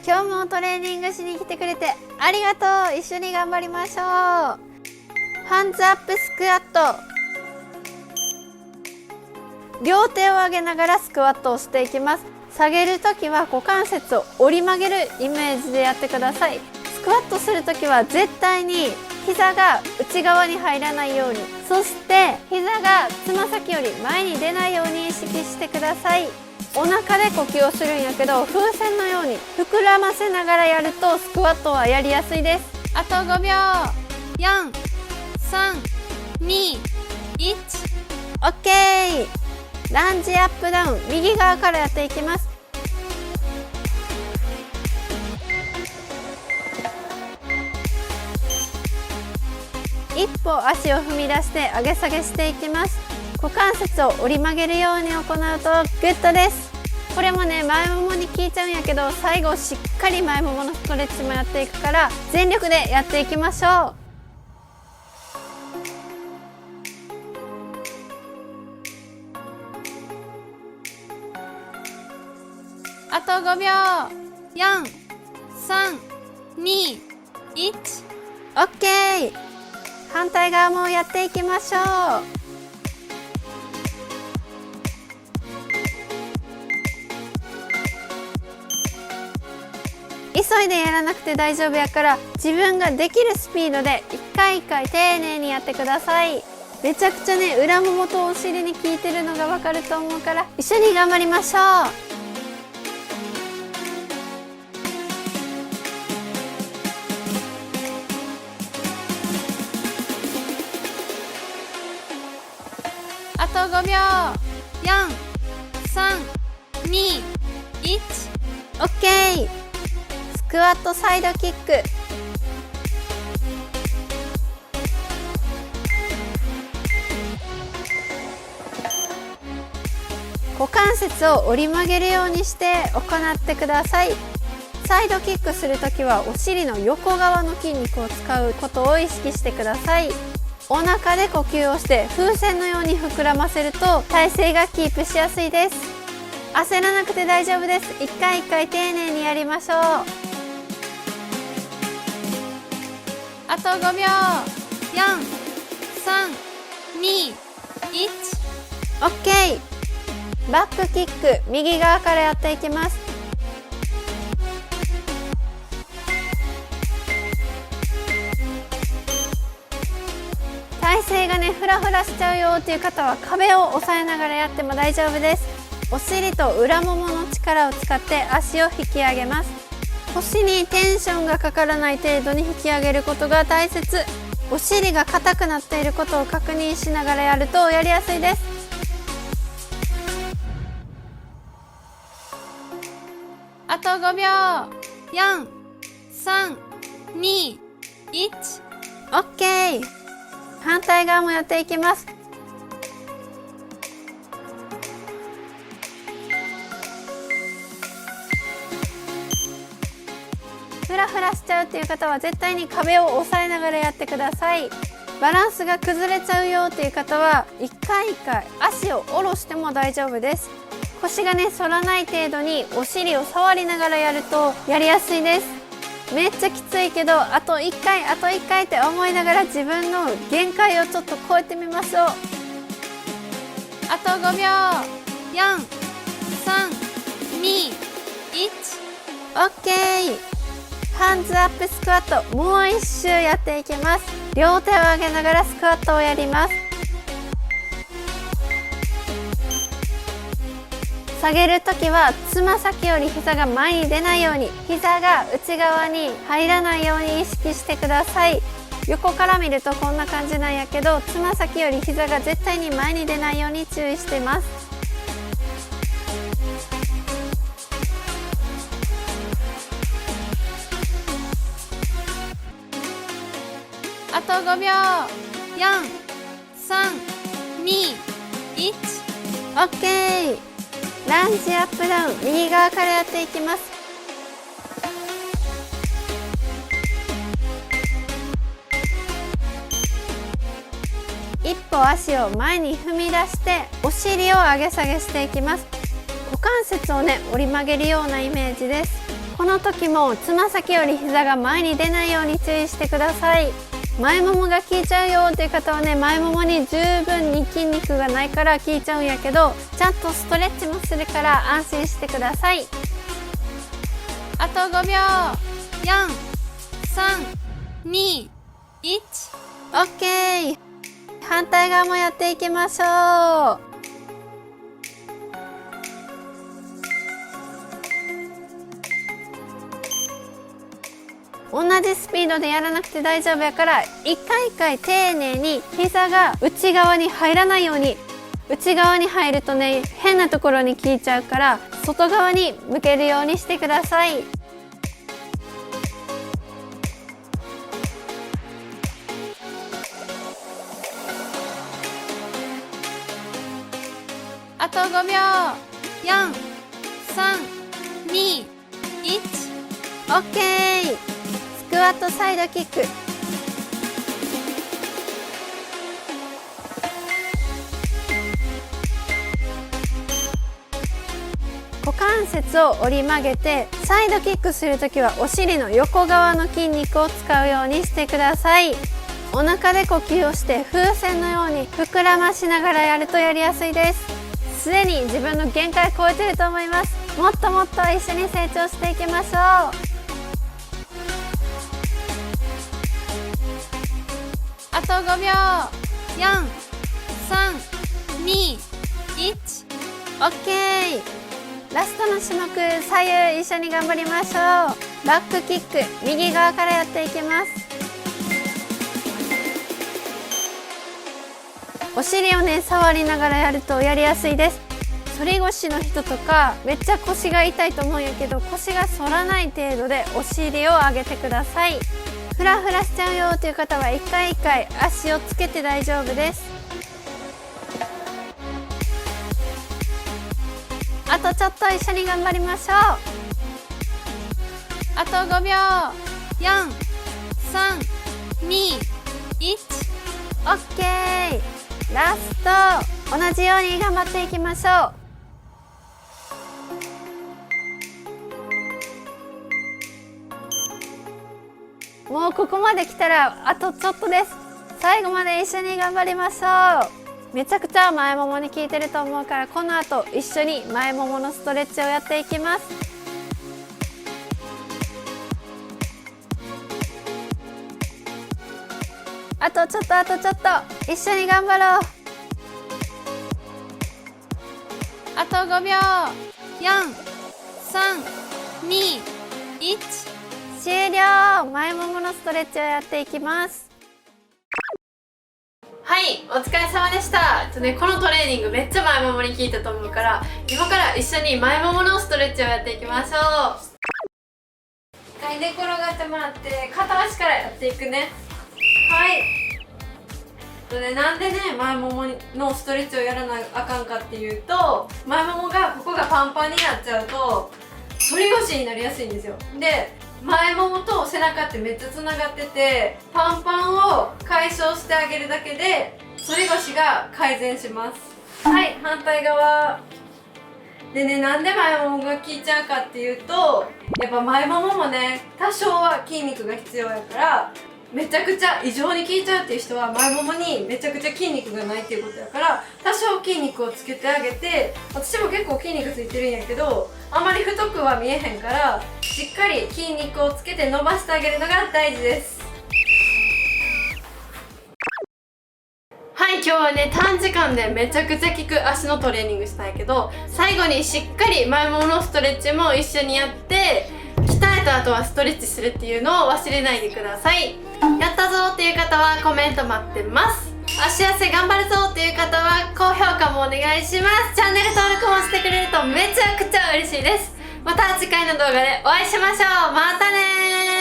今日もトレーニングしに来てくれてありがとう。一緒に頑張りましょう。ハンズアップスクワット。両手を上げながらスクワットをしていきます。下げるときは股関節を折り曲げるイメージでやってください。スクワットするときは絶対に膝が内側に入らないように、そして膝がつま先より前に出ないように意識してください。お腹で呼吸をするんやけど、風船のように膨らませながらやるとスクワットはやりやすいです。あと5秒。4、3、2、1。 OK。 ランジアップダウン、右側からやっていきます。一歩足を踏み出して上げ下げしていきます。股関節を折り曲げるように行うとグッドです。これもね、前ももに効いちゃうんやけど、最後しっかり前もものストレッチもやっていくから全力でやっていきましょう。あと5秒。4、3、2、1。 OK。 反対側もやっていきましょう。急いでやらなくて大丈夫やから、自分ができるスピードで一回一回丁寧にやってください。めちゃくちゃね、裏ももとお尻に効いてるのがわかると思うから、一緒に頑張りましょう。あと5秒。4、3、2、1。 OK。 スクワットサイドキック。股関節を折り曲げるようにして行ってください。サイドキックするときはお尻の横側の筋肉を使うことを意識してください。お腹で呼吸をして風船のように膨らませると体勢がキープしやすいです。焦らなくて大丈夫です。一回一回丁寧にやりましょう。あと5秒。4、3、2、1。 OK。 バックキック、右側からやっていきます。体勢がね、フラフラしちゃうよっていう方は壁を押さえながらやっても大丈夫です。お尻と裏ももの力を使って足を引き上げます。腰にテンションがかからない程度に引き上げることが大切。お尻が硬くなっていることを確認しながらやるとやりやすいです。あと5秒。4、3、2、1。 OK。 反対側もやっていきます。フラフラしちゃうっていう方は絶対に壁を押さえながらやってください。バランスが崩れちゃうよっていう方は一回一回足を下ろしても大丈夫です。腰がね、反らない程度にお尻を触りながらやるとやりやすいです。めっちゃきついけど、あと1回あと1回って思いながら自分の限界をちょっと超えてみましょう。あと5秒。4、3、2、1。 OK。 ハンズアップスクワット、もう一周やっていきます。両手を上げながらスクワットをやります。下げるときはつま先より膝が前に出ないように、膝が内側に入らないように意識してください。横から見るとこんな感じなんやけど、つま先より膝が絶対に前に出ないように注意してます。あと5秒。4、3、2、1。 OK。ランジアップダウン、右側からやっていきます。一歩足を前に踏み出してお尻を上げ下げしていきます。股関節をね、折り曲げるようなイメージです。この時もつま先より膝が前に出ないように注意してください。前ももが効いちゃうよっていう方はね、前ももに十分に筋肉がないから効いちゃうんやけど、ちゃんとストレッチもするから安心してください。あと5秒。4、3、2、1。OK。反対側もやっていきましょう。同じスピードでやらなくて大丈夫やから、一回一回丁寧に膝が内側に入らないように。内側に入るとね、変なところに効いちゃうから、外側に向けるようにしてください。あと5秒。4、3、2、1。OK。スクワットサイドキック。股関節を折り曲げて、サイドキックするときはお尻の横側の筋肉を使うようにしてください。お腹で呼吸をして風船のように膨らましながらやるとやりやすいです。すでに自分の限界超えてると思います。もっともっと一緒に成長していきましょう。あと5秒。4、3、2、1。OK。ラストの種目、左右一緒に頑張りましょう。バックキック、右側からやっていきます。お尻をね、触りながらやるとやりやすいです。反り腰の人とかめっちゃ腰が痛いと思うんやけど、腰が反らない程度でお尻を上げてください。フラフラしちゃうよという方は一回一回足をつけて大丈夫です。あとちょっと一緒に頑張りましょう。あと5秒。4、3、2、1。OK。ラスト。同じように頑張っていきましょう。もうここまで来たらあとちょっとです。最後まで一緒に頑張りましょう。めちゃくちゃ前ももに効いてると思うから、この後一緒に前もものストレッチをやっていきます。あとちょっと、あとちょっと、一緒に頑張ろう。あと5秒。4、3、2、1。終了。前もものストレッチをやっていきます。はい、お疲れ様でした。このトレーニングめっちゃ前ももに効いたと思うから、今から一緒に前もものストレッチをやっていきましょう。はい、寝転がってもらって片足からやっていくね。はい。なんでね、前もものストレッチをやらなあかんかっていうと、前ももがここがパンパンになっちゃうと反り腰になりやすいんですよ。で、前ももと背中ってめっちゃつながってて、パンパンを解消してあげるだけで反り腰が改善します。はい、反対側でね、なんで前ももが効いちゃうかっていうと、やっぱ前もももね、多少は筋肉が必要やから、めちゃくちゃ異常に効いちゃうっていう人は前ももにめちゃくちゃ筋肉がないっていうことやから、多少筋肉をつけてあげて、私も結構筋肉ついてるんやけど、あまり太くは見えへんから、しっかり筋肉をつけて伸ばしてあげるのが大事です。はい、今日はね、短時間でめちゃくちゃ効く足のトレーニングしたんやけど、最後にしっかり前もものストレッチも一緒にやって、鍛えた後はストレッチするっていうのを忘れないでください。やったぞっていう方はコメント待ってます。足痩せ頑張るぞっていう方は高評価もお願いします。チャンネル登録もしてくれるとめちゃくちゃ嬉しいです。また次回の動画でお会いしましょう。またねー。